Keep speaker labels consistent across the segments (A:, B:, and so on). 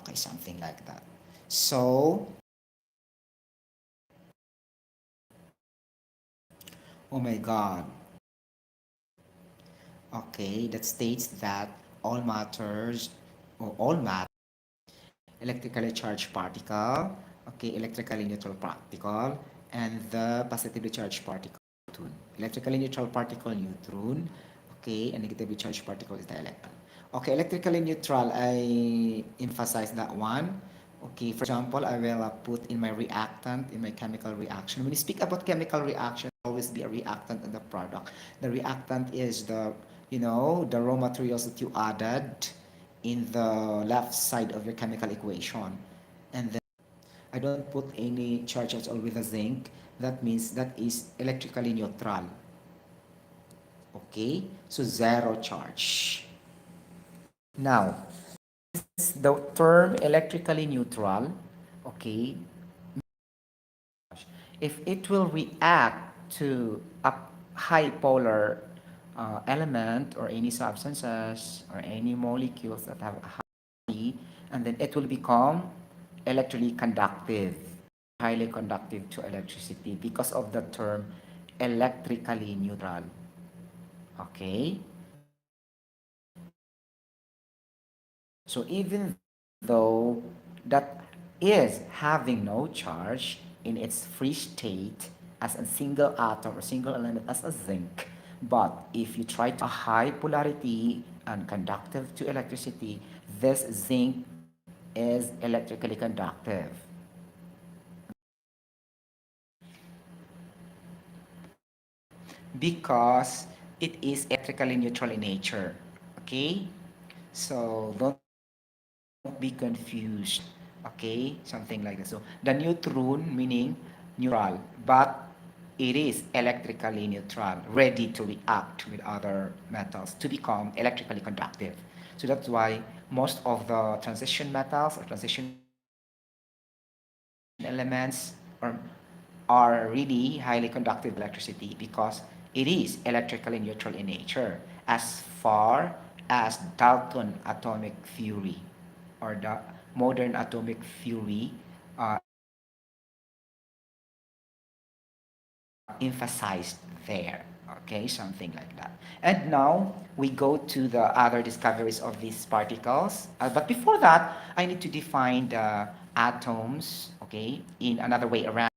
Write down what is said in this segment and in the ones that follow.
A: Okay, something like that. So, oh my God. Okay, that states that all matters or all matter, electrically charged particle, okay, electrically neutral particle, and the positively charged particle, neutron. Electrically neutral particle, neutron, okay, and negatively charged particle is the electron. Okay, electrically neutral, I emphasize that one. Okay, for example, I will put in my reactant in my chemical reaction. When you speak about chemical reaction, always be a reactant and the product. The reactant is the raw materials that you added in the left side of your chemical equation. And then I don't put any charge at all with the zinc. That means that is electrically neutral. Okay, so zero charge. Now, the term electrically neutral, okay, if it will react to a high polar element or any substances or any molecules that have a high, and then it will become electrically conductive, highly conductive to electricity because of the term electrically neutral. Okay, so even though that is having no charge in its free state as a single atom or single element as a zinc, but if you try to a high polarity and conductive to electricity, this zinc is electrically conductive because it is electrically neutral in nature. Okay, so don't be confused. Okay, something like that. So the neutron meaning neutral, but it is electrically neutral, ready to react with other metals to become electrically conductive. So that's why most of the transition metals or transition elements are really highly conductive electricity because it is electrically neutral in nature as far as Dalton atomic theory or the modern atomic theory emphasized there. Okay, something like that. And now we go to the other discoveries of these particles. But before that, I need to define the atoms, okay, in another way around.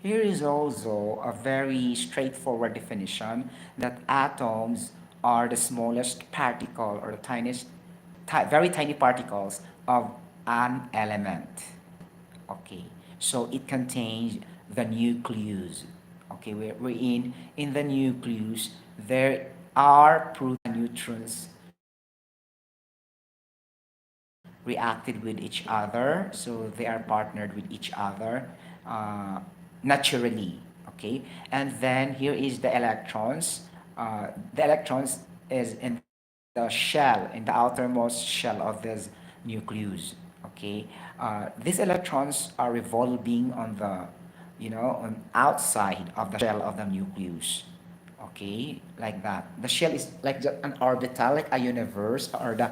A: Here is also a very straightforward definition that atoms are the smallest particle or the tiniest, very tiny particles of an element. Okay, so it contains the nucleus. Okay, we're in the nucleus. There are protons and neutrons reacted with each other, so they are partnered with each other uh, naturally. Okay, and then here is the electrons. The electrons is in the shell, in the outermost shell of this nucleus. Okay, these electrons are revolving on the, on outside of the shell of the nucleus. Okay, like that. The shell is like an orbital, like a universe, or the,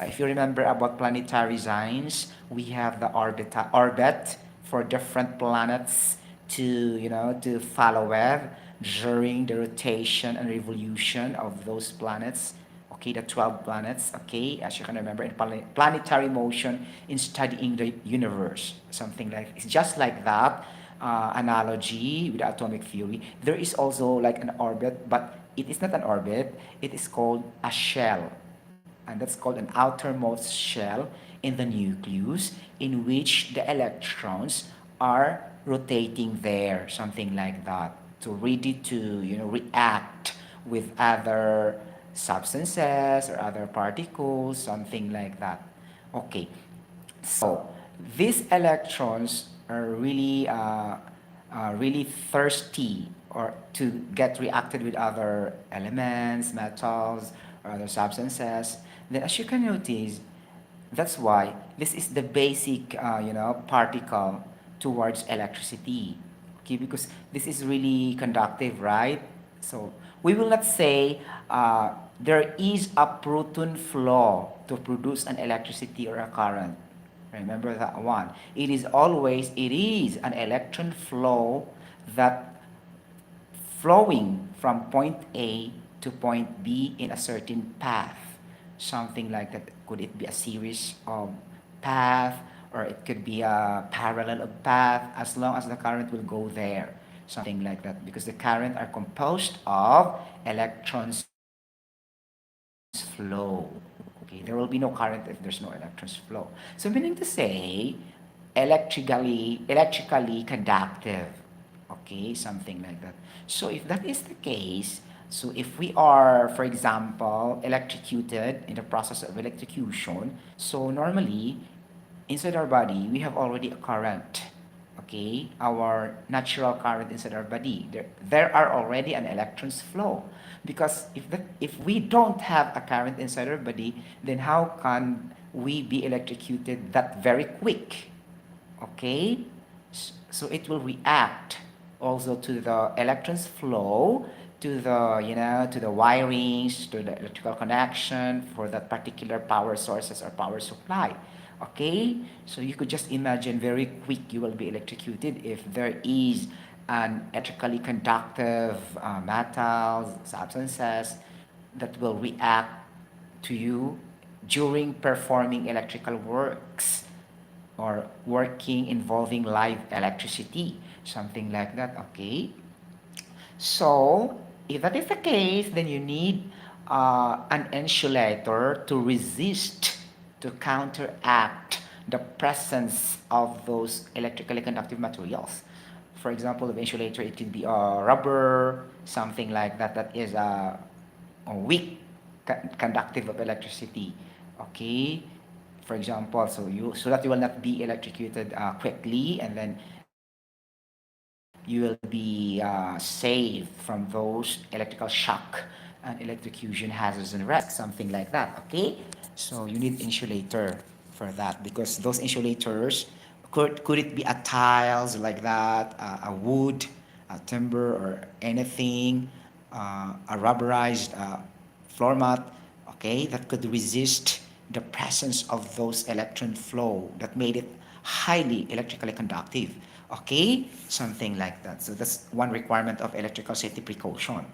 A: if you remember about planetary signs, we have the orbit for different planets to, to follow with during the rotation and revolution of those planets. Okay, the 12 planets, okay, as you can remember in planetary motion in studying the universe, something like, it's just like that analogy with atomic theory. There is also like an orbit, but it is not an orbit, it is called a shell, and that's called an outermost shell in the nucleus, in which the electrons are rotating there, something like that, to ready to, react with other substances or other particles, something like that. Okay, so these electrons are really thirsty or to get reacted with other elements, metals, or other substances. Then, as you can notice, that's why this is the basic, particle towards electricity. Okay, because this is really conductive, right? So we will not say there is a proton flow to produce an electricity or a current. Remember that one. It is an electron flow that flowing from point A to point B in a certain path. Something like that. Could it be a series of path, or it could be a parallel of path, as long as the current will go there. Something like that. Because the current are composed of electrons flow. Okay, there will be no current if there's no electrons flow. So meaning to say, electrically conductive. Okay, something like that. So if that is the case, so if we are, for example, electrocuted in the process of electrocution, so normally inside our body we have already a current. Okay, our natural current inside our body. There are already an electrons flow. Because if we don't have a current inside our body, then how can we be electrocuted that very quick? Okay? So it will react also to the electrons flow, to the, to the wirings, to the electrical connection for that particular power sources or power supply. Okay? So you could just imagine very quick you will be electrocuted if there is an electrically conductive metals, substances that will react to you during performing electrical works or working involving live electricity, something like that. Okay, so if that is the case, then you need an insulator to resist, to counteract the presence of those electrically conductive materials. For example, the insulator, it could be a rubber, something like that, that is a weak conductive of electricity. Okay, for example, so that you will not be electrocuted quickly, and then you will be saved from those electrical shock and electrocution hazards and risks, something like that. Okay, so you need insulator for that, because those insulators could it be a tiles like that, a wood, a timber, or anything, a rubberized floor mat, okay, that could resist the presence of those electron flow that made it highly electrically conductive. Okay, something like that. So that's one requirement of electrical safety precaution.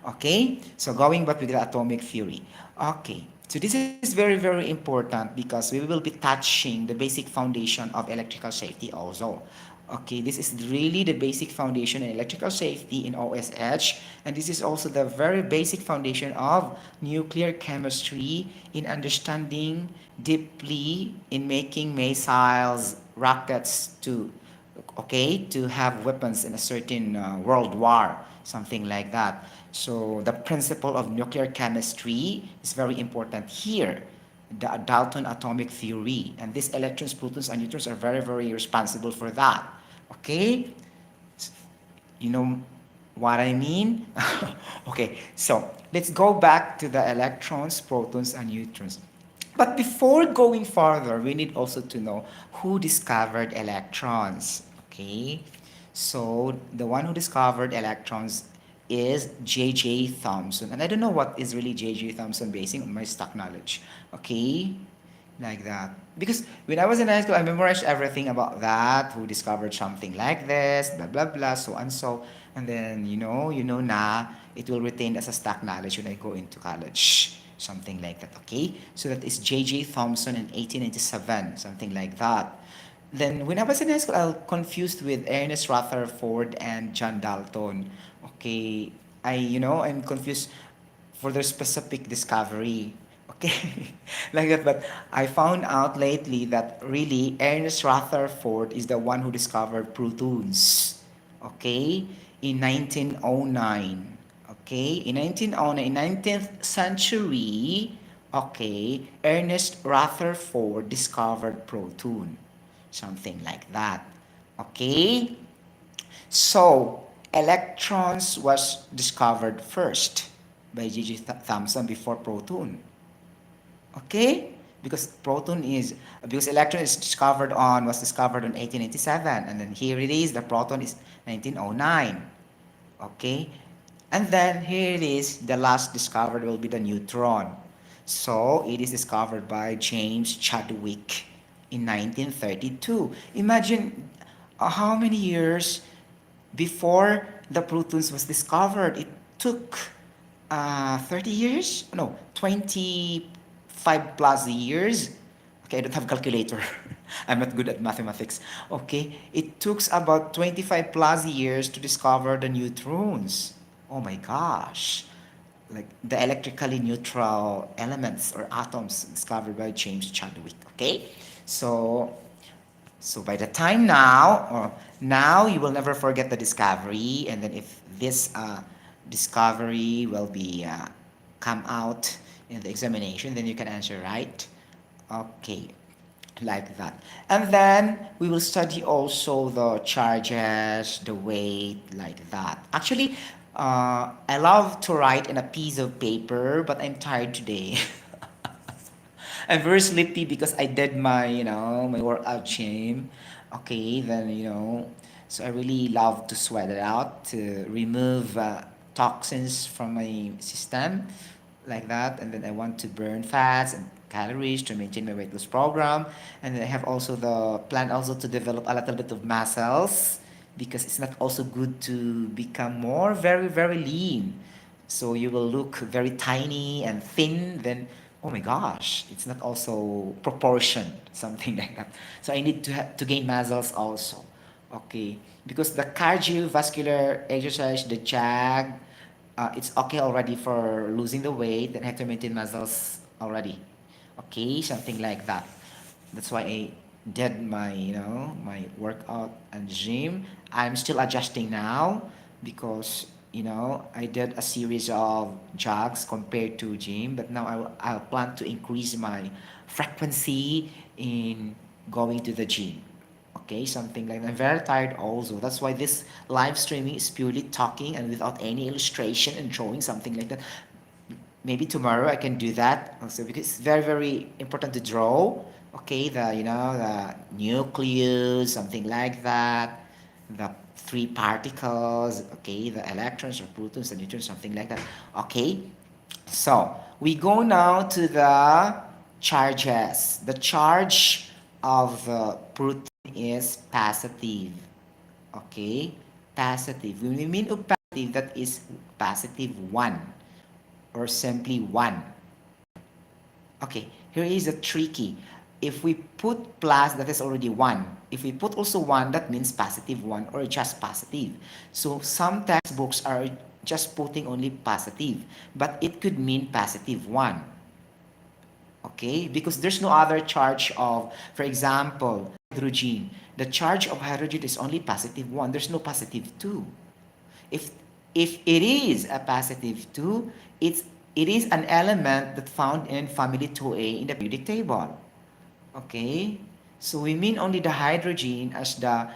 A: Okay, so going back with the atomic theory. Okay, so this is very, very important because we will be touching the basic foundation of electrical safety also. Okay, this is really the basic foundation in electrical safety in OSH, and this is also the very basic foundation of nuclear chemistry in understanding deeply in making missiles, rockets to have weapons in a certain world war, something like that. So the principle of nuclear chemistry is very important here, the Dalton atomic theory, and these electrons, protons, and neutrons are very, very responsible for that. Okay, you know what I mean? Okay, so let's go back to the electrons, protons, and neutrons. But before going further, we need also to know who discovered electrons. Okay, so the one who discovered electrons is J.J. Thomson. And I don't know what is really J.J. Thomson basing on my stock knowledge. Okay, like that. Because when I was in high school, I memorized everything about that, who discovered something like this, blah, blah, blah, so and so. And then, it will retain as a stock knowledge when I go into college. Something like that, okay? So that is J.J. Thomson in 1897, something like that. Then when I was in high school, I was confused with Ernest Rutherford and John Dalton. Okay, I'm confused for their specific discovery. Okay, like that. But I found out lately that really Ernest Rutherford is the one who discovered protons. Okay, in 1909. Okay, in 1909, in 19th century, okay, Ernest Rutherford discovered proton, something like that. Okay, so electrons was discovered first by J.J. Thomson before proton. Okay, because electron is discovered on was discovered in 1887, and then here it is, the proton is 1909. Okay, And then here it is, the last discovered will be the neutron. So it is discovered by James Chadwick in 1932. Imagine how many years before the protons was discovered. It took 30 years? No, 25 plus years. Okay, I don't have calculator. I'm not good at mathematics. Okay, it took about 25 plus years to discover the neutrons. Oh my gosh. Like the electrically neutral elements or atoms discovered by James Chadwick. Okay, so so by the time now, or now you will never forget the discovery, and then if this discovery will be come out in the examination, then you can answer right. Okay, like that. And then we will study also the charges, the weight, like that. Actually, I love to write in a piece of paper, but I'm tired today. I'm very sleepy because I did my, my workout gym. Okay, then, so I really love to sweat it out to remove toxins from my system like that. And then I want to burn fats and calories to maintain my weight loss program. And then I have also the plan also to develop a little bit of muscles because it's not also good to become more very, very lean. So you will look very tiny and thin, then oh my gosh, it's not also proportion, something like that. So I need to gain muscles also. Okay, because the cardiovascular exercise, the JAG, it's okay already for losing the weight and have to maintain muscles already. Okay, something like that. That's why I did my, my workout and gym. I'm still adjusting now because, I did a series of jogs compared to gym, but now I'll plan to increase my frequency in going to the gym. Okay, something like that. I'm very tired also. That's why this live streaming is purely talking and without any illustration and drawing, something like that. Maybe tomorrow I can do that also because it's very, very important to draw. Okay, the nucleus, something like that, the three particles, okay, the electrons or protons, the neutrons, something like that. Okay, so we go now to the charges. The charge of the proton is positive. Okay, positive. When we mean of positive, that is positive 1 or simply 1. Okay, here is a tricky. If we put plus, that is already 1. If we put also 1, that means positive 1 or just positive. So some textbooks are just putting only positive, but it could mean positive 1. Okay, because there's no other charge of, for example, hydrogen. The charge of hydrogen is only positive 1. There's no positive 2. If if it is a positive 2, it is an element that found in family 2A in the periodic table. Okay? So we mean only the hydrogen as the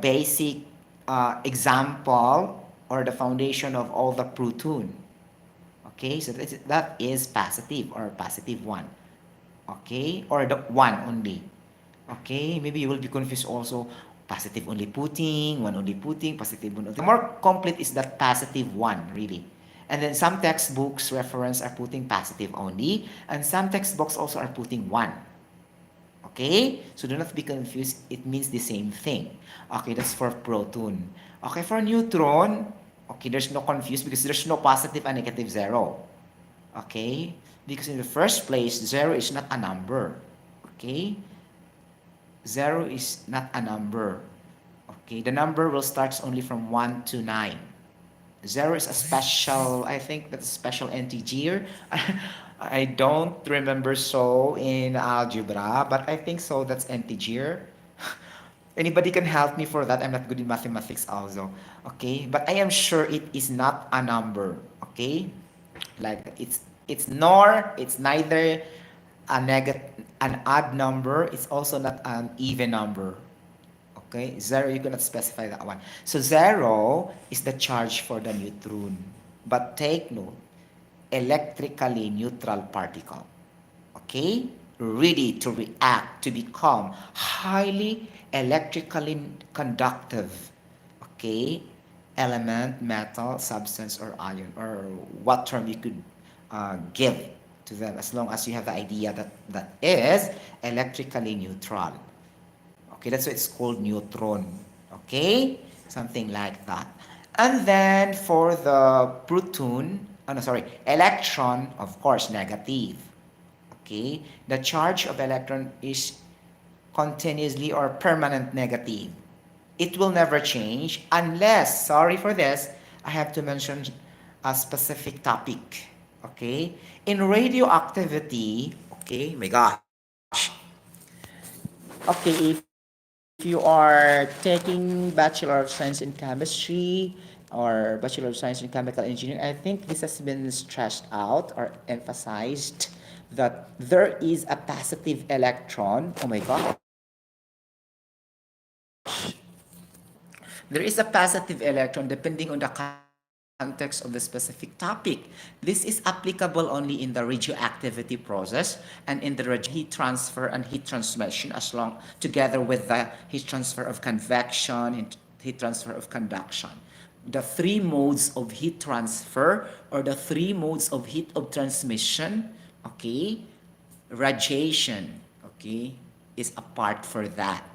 A: basic example or the foundation of all the proton. Okay? So that is positive or positive 1. Okay? Or the 1 only. Okay, maybe you will be confused also. Positive only putting, 1 only putting, positive 1 only. The more complete is that positive 1, really. And then some textbooks reference are putting positive only, and some textbooks also are putting 1. Okay, so do not be confused. It means the same thing. Okay, that's for proton. Okay, for neutron, okay, there's no confuse because there's no positive and negative 0. Okay, because in the first place, 0 is not a number. Okay, 0 is not a number. Okay, the number will start only from 1 to 9. 0 is a special, I think that's a special integer. I don't remember so in algebra, but I think so that's integer. Anybody can help me for that. I'm not good in mathematics also. Okay, but I am sure it is not a number. Okay, like it's neither an odd number. It's also not an even number. Okay, 0, you cannot specify that one. So 0 is the charge for the neutron. But take note, electrically neutral particle. Okay, ready to react to become highly electrically conductive. Okay, element, metal, substance, or ion, or what term you could give to them, as long as you have the idea that that is electrically neutral. Okay, that's why it's called neutron. Okay, something like that. And then for the proton, oh no, sorry, electron, of course, negative. Okay, the charge of electron is continuously or permanent negative. It will never change unless, sorry for this, I have to mention a specific topic. Okay, in radioactivity, okay, my gosh. Okay, if you are taking Bachelor of Science in Chemistry or Bachelor of Science in Chemical Engineering, I think this has been stressed out or emphasized that there is a positive electron. Oh my gosh. There is a positive electron depending on the context of the specific topic. This is applicable only in the radioactivity process and in the heat transfer and heat transmission, as long together with the heat transfer of convection and heat transfer of conduction. The three modes of heat transfer or the three modes of heat of transmission, okay, radiation, okay, is a part for that.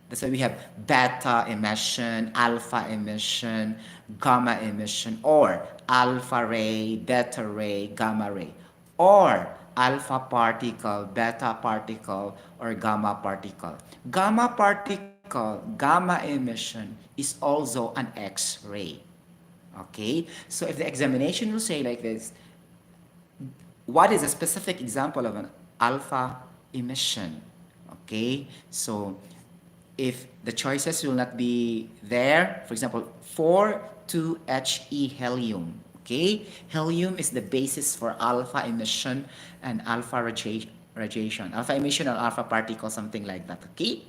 A: That's why we have beta emission, alpha emission, gamma emission, or alpha ray, beta ray, gamma ray, or alpha particle, beta particle, or gamma particle. Gamma particle, gamma emission is also an X-ray. Okay? So if the examination will say like this, what is a specific example of an alpha emission? Okay, so if the choices will not be there, for example, 4,2He helium. Okay, helium is the basis for alpha emission and alpha radiation, alpha emission and alpha particle, something like that. Okay,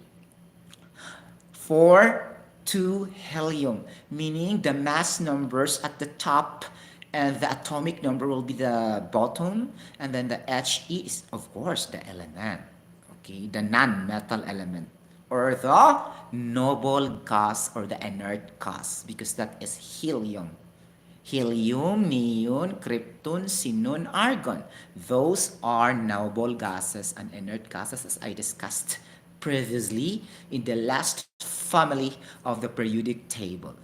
A: 4,2 helium, meaning the mass numbers at the top and the atomic number will be the bottom, and then the He is, of course, the element, okay, the non-metal element, or the noble gas or the inert gas, because that is helium. Helium, neon, krypton, xenon, argon. Those are noble gases and inert gases, as I discussed previously in the last family of the periodic table.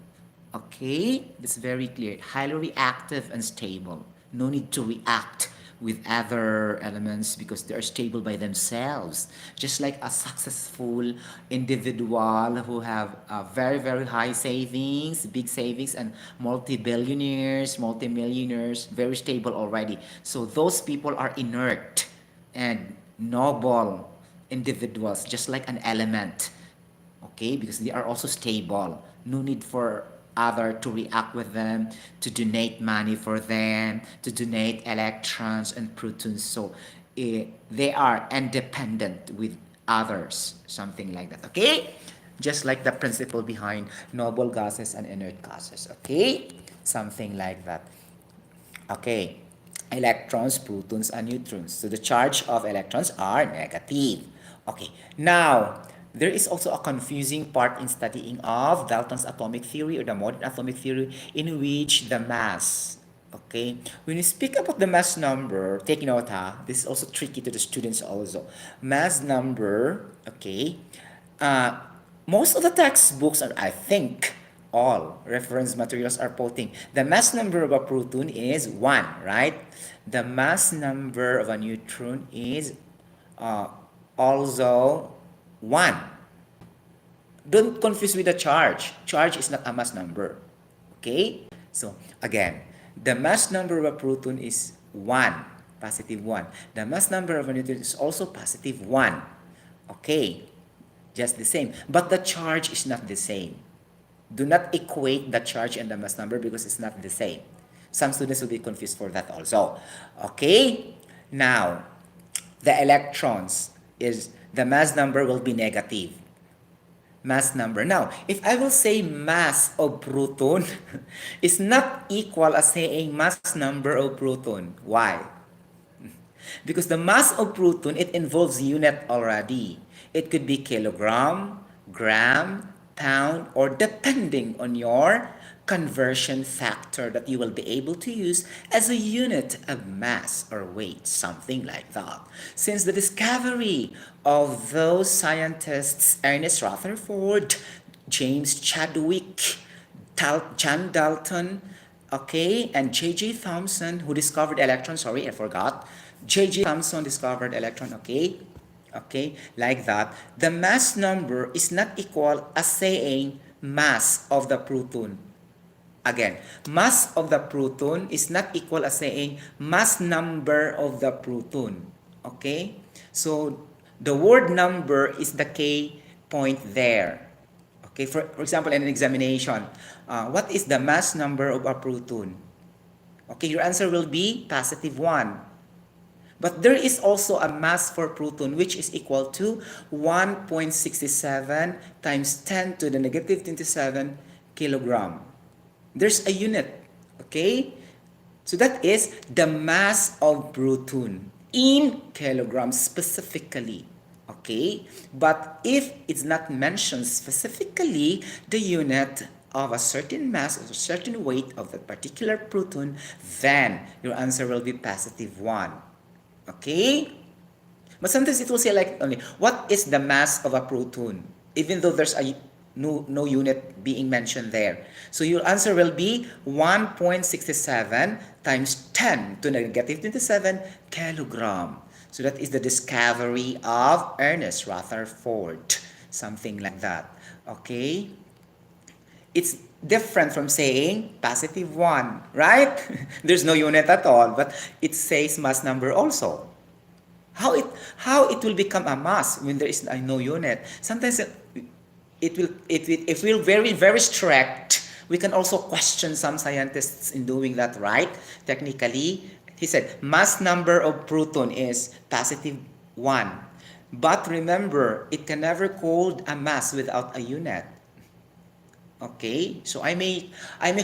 A: Okay, it's very clear. Highly reactive and stable. No need to react with other elements because they are stable by themselves. Just like a successful individual who have very, very high savings, big savings, and multi-billionaires, multi-millionaires, very stable already. So those people are inert and noble individuals, just like an element. Okay, because they are also stable. No need for other to react with them, to donate money for them, to donate electrons and protons. So they are independent with others, something like that. Okay, just like the principle behind noble gases and inert gases. Okay, something like that. Okay, electrons, protons, and neutrons. So the charge of electrons are negative. Okay, now there is also a confusing part in studying of Dalton's atomic theory or the modern atomic theory, in which the mass, okay, when you speak about the mass number, take note, this is also tricky to the students also. Mass number, okay, uh, most of the textbooks, and I think all reference materials are quoting the mass number of a proton is 1, right? The mass number of a neutron is uh, also 1. Don't confuse with the charge. Charge is not a mass number. Okay? So, again, the mass number of a proton is 1, positive 1. The mass number of a neutron is also positive 1. Okay? Just the same. But the charge is not the same. Do not equate the charge and the mass number because it's not the same. Some students will be confused for that also. Okay? Now, the electrons is the mass number will be negative. Mass number. Now, if I will say mass of proton is not equal as saying mass number of proton. Why? Because the mass of proton, it involves unit already. It could be kilogram, gram, pound, or depending on your conversion factor that you will be able to use as a unit of mass or weight, something like that. Since the discovery of those scientists, Ernest Rutherford, James Chadwick, John Dalton, okay, and J.J. Thomson, who discovered electron, sorry, I forgot. J.J. Thomson discovered electron, okay? Okay, like that. The mass number is not equal as saying mass of the proton. Again, mass of the proton is not equal as saying mass number of the proton. Okay? So, the word number is the K point there. Okay, for example, in an examination, what is the mass number of a proton? Okay, your answer will be positive 1. But there is also a mass for proton which is equal to 1.67 times 10 to the negative 27 kilogram. There's a unit, okay? So that is the mass of proton in kilograms specifically, okay? But if it's not mentioned specifically, the unit of a certain mass or a certain weight of that particular proton, then your answer will be positive 1. Okay? But sometimes it will say like only, what is the mass of a proton? Even though there's a no unit being mentioned there. So your answer will be 1.67 times 10 to the negative 27 kilogram. So that is the discovery of Ernest Rutherford. Something like that. Okay? It's different from saying positive 1, right? There's no unit at all, but it says mass number also. How it will become a mass when there is no unit? Sometimes if we're very strict, we can also question some scientists in doing that, right? Technically, he said mass number of proton is positive 1. But remember, it can never called a mass without a unit. Okay, so I may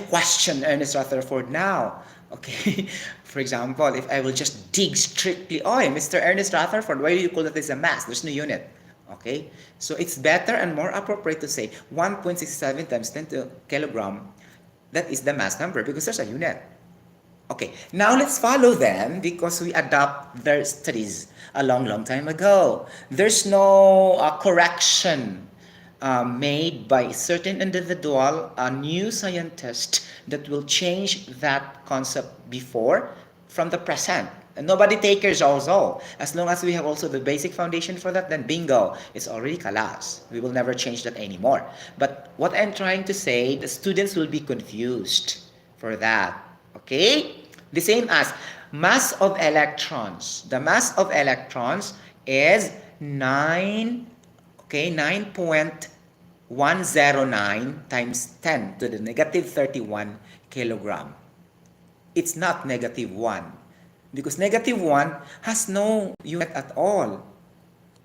A: question Ernest Rutherford now. Okay, for example, if I will just dig strictly, oh, Mr. Ernest Rutherford, why do you call that as a mass? There's no unit. Okay, so it's better and more appropriate to say 1.67 times 10 to kilogram. That is the mass number because there's a unit. Okay, now let's follow them because we adopt their studies a long time ago. There's no correction made by a certain individual, a new scientist that will change that concept before from the present. And nobody takers also. As long as we have also the basic foundation for that, then bingo, it's already kalas. We will never change that anymore. But what I'm trying to say, the students will be confused for that. Okay? The same as mass of electrons. The mass of electrons is 9.109 times 10 to the negative 31 kilogram. It's not negative 1 because negative 1 has no unit at all.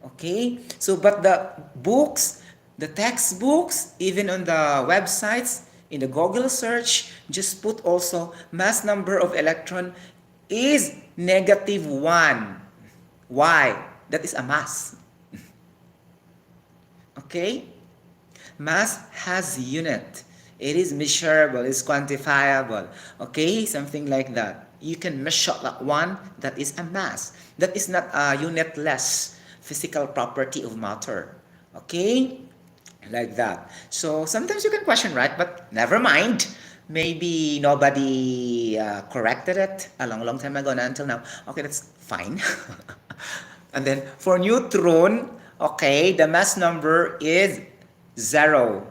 A: Okay? So, but the books, the textbooks, even on the websites, in the Google search, just put also mass number of electron is negative 1. Why? That is a mass. Okay? Mass has unit. It is measurable, it's quantifiable. Okay? Something like that. You can measure that one, that is a mass. That is not a unitless physical property of matter. Okay? Like that. So sometimes you can question, right? But never mind. Maybe nobody corrected it a long time ago and until now. Okay, that's fine. And then for neutron, okay, the mass number is 0.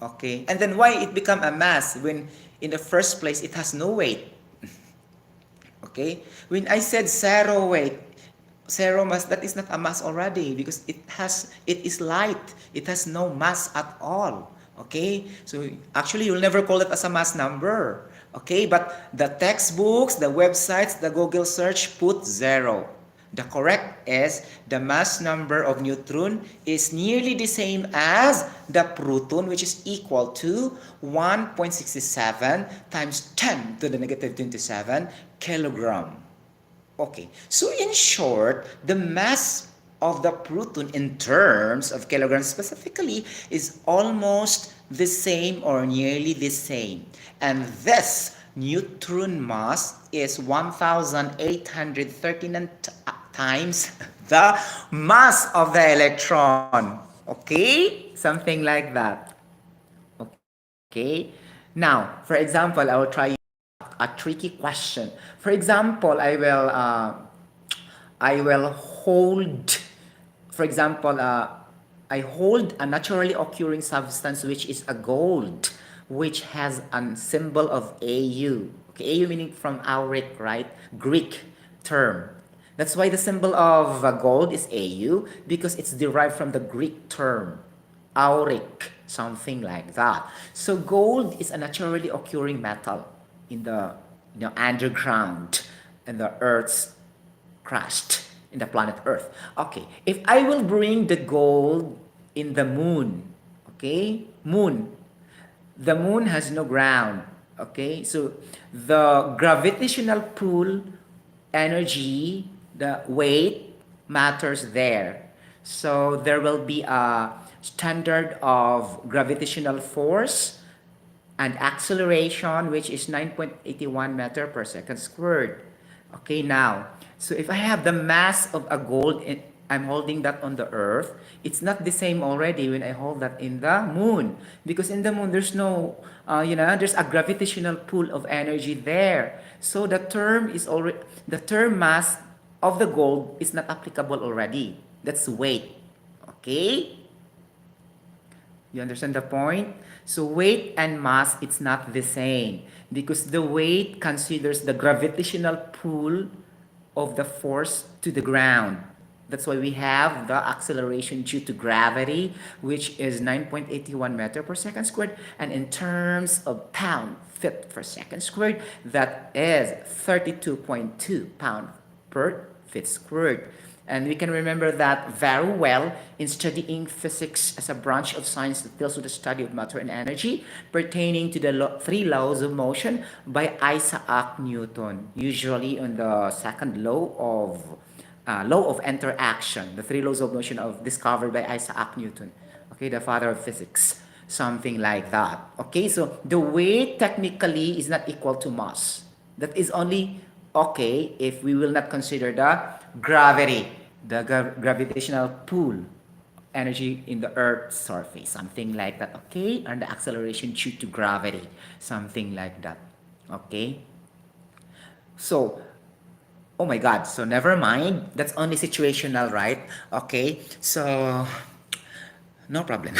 A: Okay, and then why it become a mass when in the first place it has no weight? Okay, when I said 0 weight, 0 mass, that is not a mass already because it is light. It has no mass at all. Okay, so actually you'll never call it as a mass number. Okay, but the textbooks, the websites, the Google search put 0. The correct is the mass number of neutron is nearly the same as the proton, which is equal to 1.67 times 10 to the negative 27 kilogram. Okay, so in short, the mass of the proton in terms of kilograms specifically is almost the same or nearly the same. And this neutron mass is 1,839 times the mass of the electron. Okay? Something like that. Okay? Now, for example, I will try a tricky question. For example, I will hold, for example, I hold a naturally occurring substance which is a gold, which has a symbol of AU. Okay, AU meaning from auric, right? Greek term. That's why the symbol of gold is AU because it's derived from the Greek term auric, something like that. So gold is a naturally occurring metal in the underground in the Earth's crust in the planet Earth. Okay, if I will bring the gold in the moon, okay, moon, the moon has no ground. Okay, so the gravitational pull energy, the weight matters there. So there will be a standard of gravitational force and acceleration, which is 9.81 meter per second squared. Okay, now, so if I have the mass of a gold, I'm holding that on the earth, it's not the same already when I hold that in the moon. Because in the moon, there's no, there's a gravitational pull of energy there. So the term mass of the gold is not applicable already. That's weight. Okay? You understand the point? So weight and mass, it's not the same because the weight considers the gravitational pull of the force to the ground. That's why we have the acceleration due to gravity, which is 9.81 meter per second squared. And in terms of pound feet per second squared, that is 32.2 pound per feet squared. And we can remember that very well in studying physics as a branch of science that deals with the study of matter and energy pertaining to the three laws of motion by Isaac Newton, usually on the second law of interaction, the three laws of motion discovered by Isaac Newton, okay, the father of physics, something like that. Okay, so the weight technically is not equal to mass. That is only okay if we will not consider the gravity, the gravitational pull energy in the Earth's surface, something like that, okay? And the acceleration due to gravity, something like that, okay? So, oh my God, so never mind. That's only situational, right? Okay, so no problem.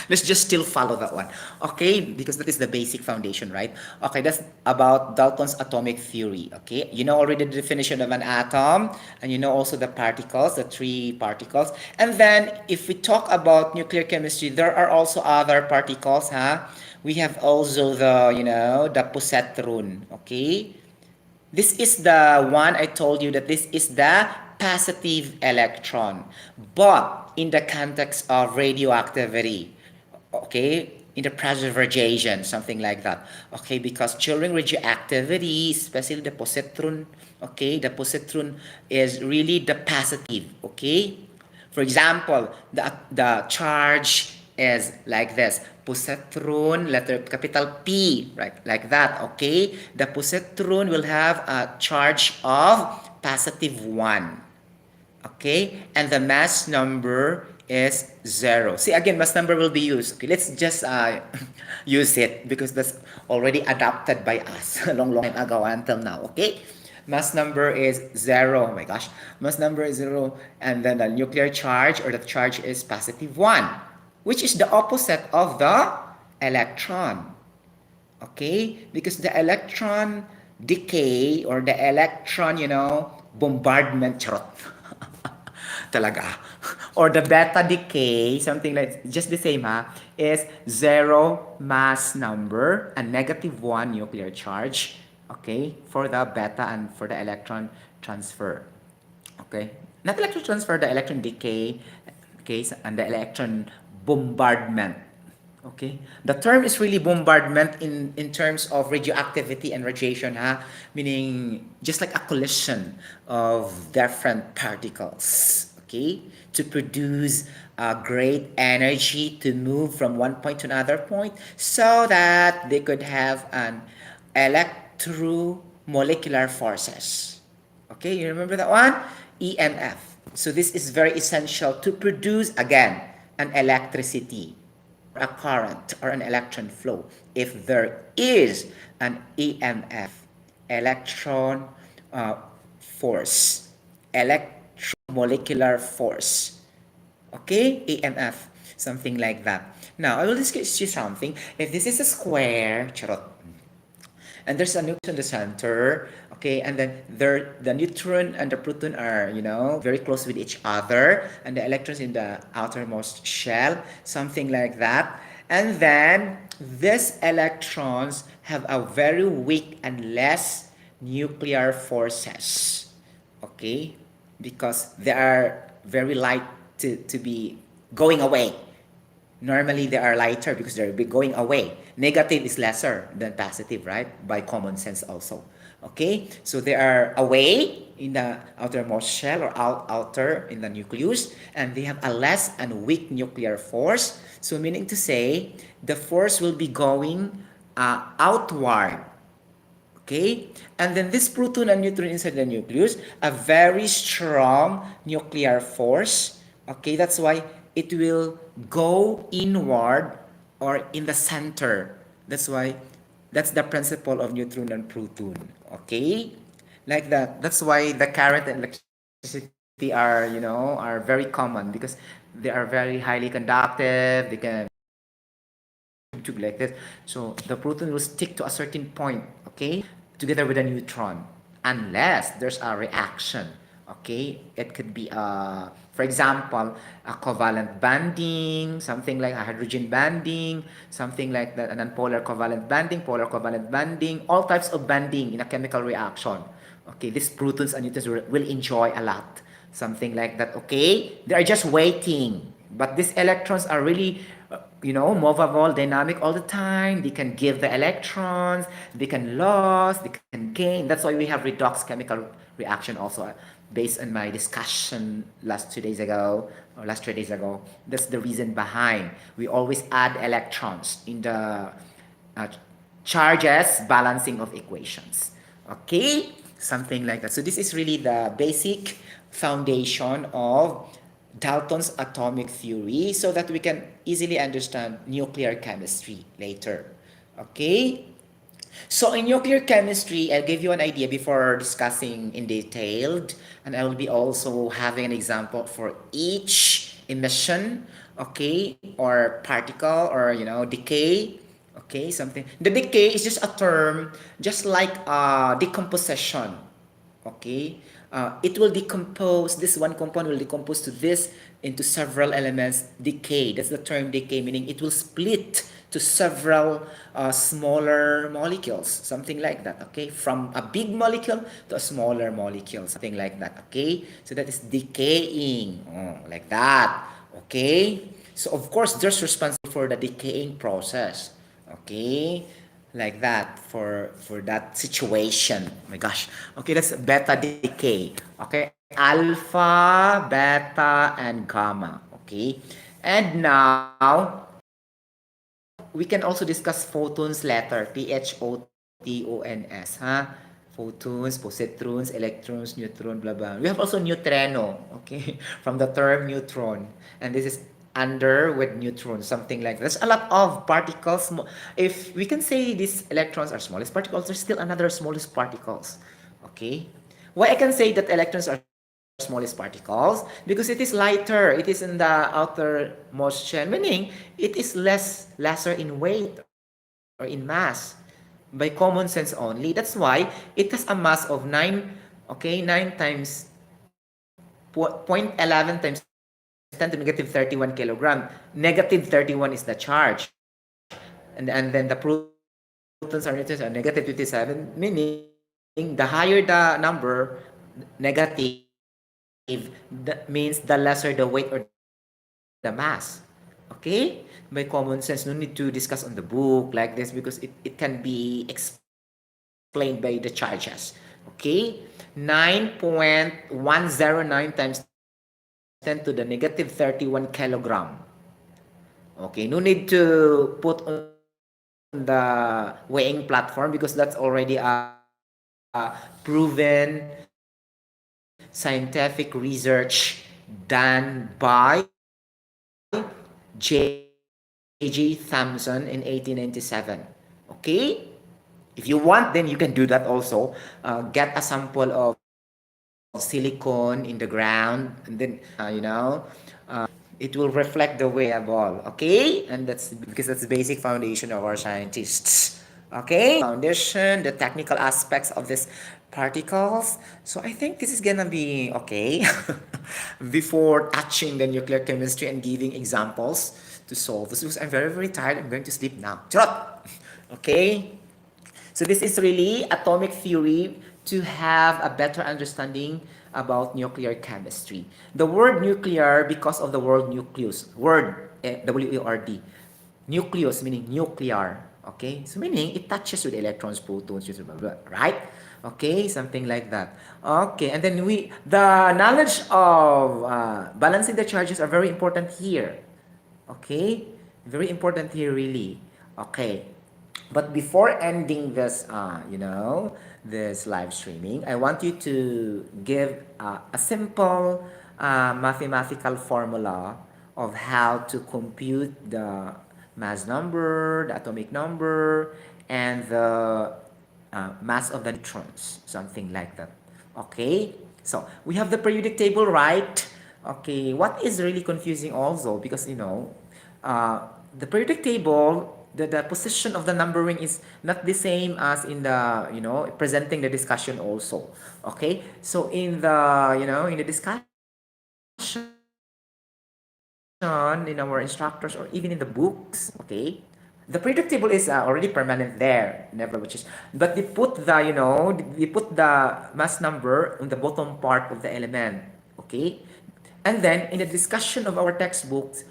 A: Let's just still follow that one. Okay, because that is the basic foundation, right? Okay, that's about Dalton's atomic theory. Okay, you know already the definition of an atom, and you know also the particles, the three particles. And then if we talk about nuclear chemistry, there are also other particles, huh? We have also the positron, okay? This is the one I told you that this is the positive electron. But in the context of radioactivity, okay, in the preservation, something like that. Okay, because during radioactivity, especially the positron, okay, the positron is really the positive, okay? For example, the charge is like this. Positron, letter capital P, right? Like that, okay? The positron will have a charge of positive 1. Okay? And the mass number is 0. See, again, mass number will be used. Okay, let's just use it because that's already adopted by us a long time ago until now, okay? Mass number is 0. Oh my gosh. Mass number is 0. And then the nuclear charge or the charge is positive 1, which is the opposite of the electron. Okay? Because the electron decay or the electron, bombardment, charot. Talaga. Or the beta decay, something like, just the same is 0 mass number and negative 1 nuclear charge, okay, for the beta and for the electron transfer. Okay? Not electron transfer, the electron decay case and the electron bombardment. Okay? The term is really bombardment in terms of radioactivity and radiation, meaning just like a collision of different particles. okay, to produce great energy to move from one point to another point so that they could have an electromolecular forces. Okay, you remember that one? EMF. So this is very essential to produce, again, an electricity, a current, or an electron flow. If there is an EMF, electron force, electromolecular force, okay, EMF, something like that. Now, I will discuss you something. If this is a square, charot, and there's a nucleus in the center, okay, and then the neutron and the proton are, very close with each other, and the electrons in the outermost shell, something like that. And then these electrons have a very weak and less nuclear forces, okay, because they are very light to be going away. Normally they are lighter because they're going away. Negative is lesser than positive, right? By common sense also. Okay, so they are away in the outermost shell or outer in the nucleus, and they have a less and weak nuclear force. So meaning to say, the force will be going outward. Okay, and then this proton and neutron inside the nucleus, a very strong nuclear force. Okay, that's why it will go inward or in the center. That's the principle of neutron and proton. Okay, like that. That's why the current and electricity are very common because they are very highly conductive. They can tube like this. So the proton will stick to a certain point, okay, together with a neutron, unless there's a reaction. Okay, it could be for example, a covalent bonding, something like a hydrogen bonding, something like that, an unpolar covalent bonding, polar covalent bonding, all types of bonding in a chemical reaction. Okay, these protons and neutrons will enjoy a lot, something like that. Okay, they are just waiting, but these electrons are really movable, dynamic all the time. They can give the electrons, they can lose, they can gain. That's why we have redox chemical reaction also, based on my discussion last 2 days ago or last 3 days ago. That's the reason behind. We always add electrons in the charges balancing of equations. Okay? Something like that. So this is really the basic foundation of Dalton's atomic theory so that we can easily understand nuclear chemistry later. Okay? So in nuclear chemistry, I'll give you an idea before discussing in detail, and I will be also having an example for each emission, okay, or particle or decay, okay, something. The decay is just a term, just like decomposition, okay. It will decompose, this one compound will decompose to this into several elements. Decay, that's the term decay, meaning it will split to several smaller molecules, something like that, okay, from a big molecule to a smaller molecule, something like that, okay. So that is decaying, like that, okay. So of course there's responsible for the decaying process, okay, like that, for that situation. Oh my gosh. Okay, that's beta decay. Okay, alpha, beta, and gamma. Okay, and now we can also discuss photons later. Photons, huh? Photons, positrons, electrons, neutron, blah blah. We have also neutrino, okay, from the term neutron, and this is under with neutrons, something like that. There's a lot of particles. If we can say these electrons are smallest particles, there's still another smallest particles. Okay, why I can say that electrons are smallest particles? Because it is lighter. It is in the outermost shell, meaning it is lesser in weight or in mass by common sense only. That's why it has a mass of 9, okay, 9 times 0.11 times 10 to negative 31 kilogram. Negative 31 is the charge. And then the protons are neutrons are negative 27, meaning the higher the number, negative, that means the lesser the weight or the mass. Okay? By common sense, no need to discuss on the book like this because it can be explained by the charges. Okay? 9.109 times 10 to the negative 31 kilogram. Okay, no need to put on the weighing platform because that's already a proven scientific research done by J.G. Thomson in 1897. Okay? If you want, then you can do that also. Get a sample of silicon in the ground, and then, it will reflect the variable. Okay? And that's because that's the basic foundation of our scientists. Okay? Foundation, the technical aspects of this particles. So I think this is gonna be okay before touching the nuclear chemistry and giving examples to solve this because I'm very, very tired. I'm going to sleep now. Charot! Okay? So this is really atomic theory to have a better understanding about nuclear chemistry. The word nuclear because of the word nucleus. Word W-E-R-D. Nucleus meaning nuclear. Okay? So meaning it touches with electrons, protons, blah, blah, blah, right? Okay, something like that. Okay, and then the knowledge of balancing the charges are very important here. Okay, very important here really. Okay, but before ending this, this live streaming, I want you to give a simple mathematical formula of how to compute the mass number, the atomic number, and the mass of the neutrons, something like that. Okay, so we have the periodic table, right? Okay, what is really confusing also because the periodic table, the position of the numbering is not the same as in the presenting the discussion also. Okay, so in the discussion in our instructors or even in the books, okay, the periodic table is already permanent there, never which is, but they put the mass number on the bottom part of the element, okay, and then in the discussion of our textbooks,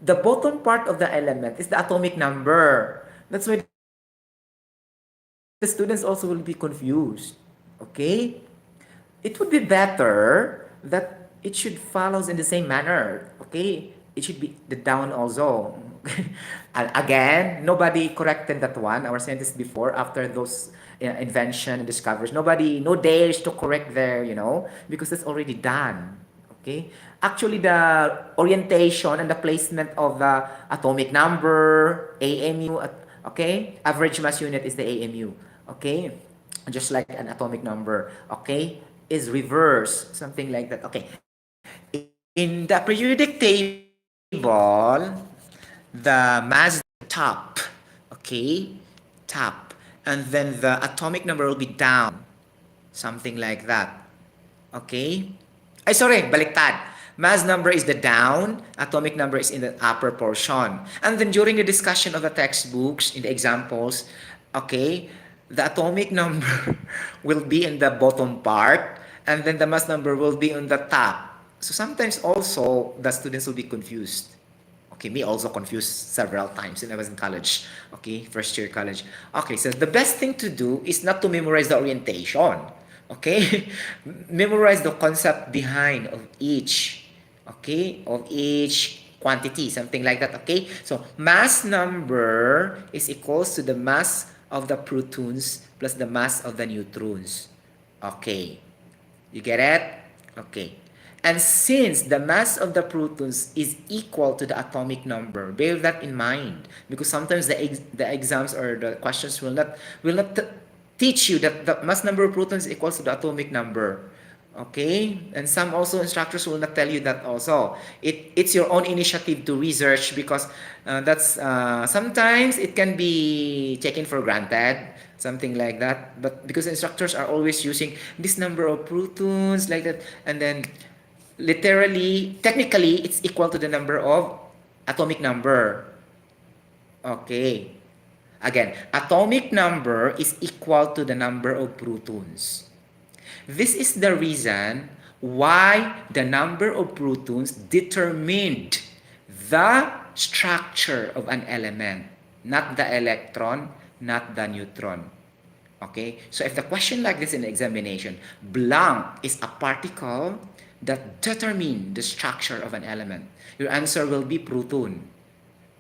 A: the bottom part of the element is the atomic number. That's why the students also will be confused, okay. It would be better that it should follows in the same manner. Okay, it should be the down also. And again, nobody corrected that one. Our scientists before, after those invention and discoveries, no dares to correct their, because it's already done. Okay, actually the orientation and the placement of the atomic number, AMU, okay, average mass unit is the AMU. Okay, just like an atomic number. Okay, is reverse, something like that. Okay. In the periodic table, the mass top, okay, top, and then the atomic number will be down, something like that. Okay? Ay, sorry, baliktad. Mass number is the down, atomic number is in the upper portion. And then during the discussion of the textbooks, in the examples, okay, the atomic number will be in the bottom part, and then the mass number will be on the top. So sometimes also, the students will be confused. Okay, me also confused several times when I was in college. Okay, first year college. Okay, so the best thing to do is not to memorize the orientation. Okay, memorize the concept behind of each. Okay, of each quantity, something like that. Okay, so mass number is equals to the mass of the protons plus the mass of the neutrons. Okay, you get it? Okay. And since the mass of the protons is equal to the atomic number, bear that in mind because sometimes the exams or the questions will not teach you that the mass number of protons equals to the atomic number. Okay, and some also instructors will not tell you that also. It's your own initiative to research because that's sometimes it can be taken for granted, something like that. But because instructors are always using this number of protons like that, and then literally, technically, it's equal to the number of atomic number. Okay. Again, atomic number is equal to the number of protons. This is the reason why the number of protons determined the structure of an element, not the electron, not the neutron. Okay? So if the question like this in the examination, blank is a particle, that determine the structure of an element. Your answer will be proton.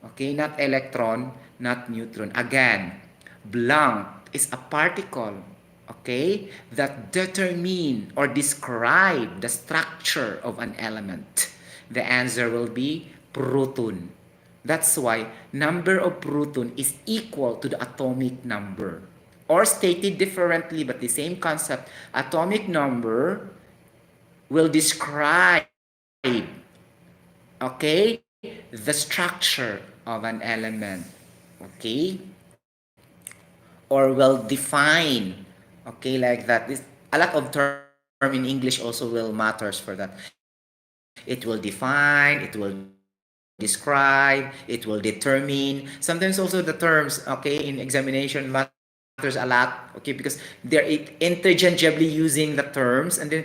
A: Okay, not electron, not neutron. Again, blank is a particle, okay, that determine or describe the structure of an element. The answer will be proton. That's why number of proton is equal to the atomic number. Or stated differently, but the same concept, atomic number will describe, okay, the structure of an element, okay, or will define, okay, like that. This, a lot of term in English also will matters for that. It will define, it will describe, it will determine. Sometimes also the terms, okay, in examination matters a lot, okay, because they're interchangeably using the terms, and then,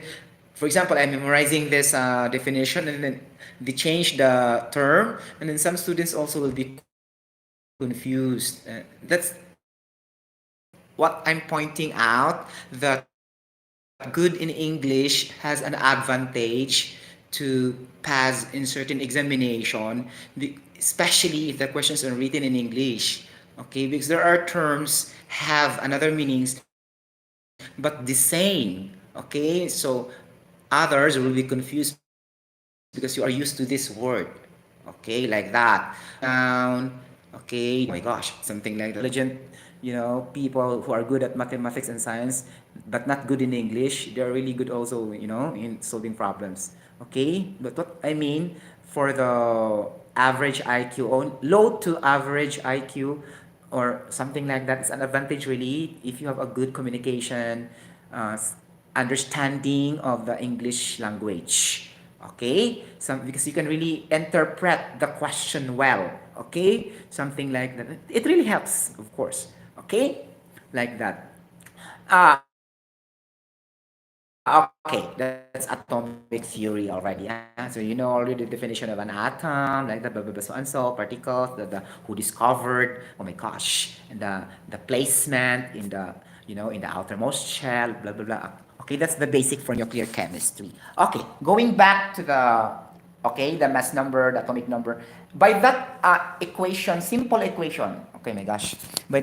A: for example, I'm memorizing this definition, and then they change the term, and then some students also will be confused. That's what I'm pointing out, that good in English has an advantage to pass in certain examination, especially if the questions are written in English. Okay, because there are terms have another meanings but the same. Okay, so others will be confused because you are used to this word. Okay, like that. Down, okay, oh my gosh, something like that. Intelligent, people who are good at mathematics and science, but not good in English, they are really good also, in solving problems. Okay, but what I mean for the average IQ, or low to average IQ, or something like that, it's an advantage really if you have a good communication, uh, understanding of the English language. Okay? Because you can really interpret the question well. Okay? Something like that. It really helps, of course. Okay? Like that. Okay, that's atomic theory already. So you know already the definition of an atom, like that, blah, blah, blah, so and so, particles, the who discovered, oh my gosh, and the placement in the, in the outermost shell, blah, blah, blah. Okay, that's the basic for nuclear chemistry. Okay, going back to the mass number, the atomic number. By that equation, simple equation, okay, my gosh, by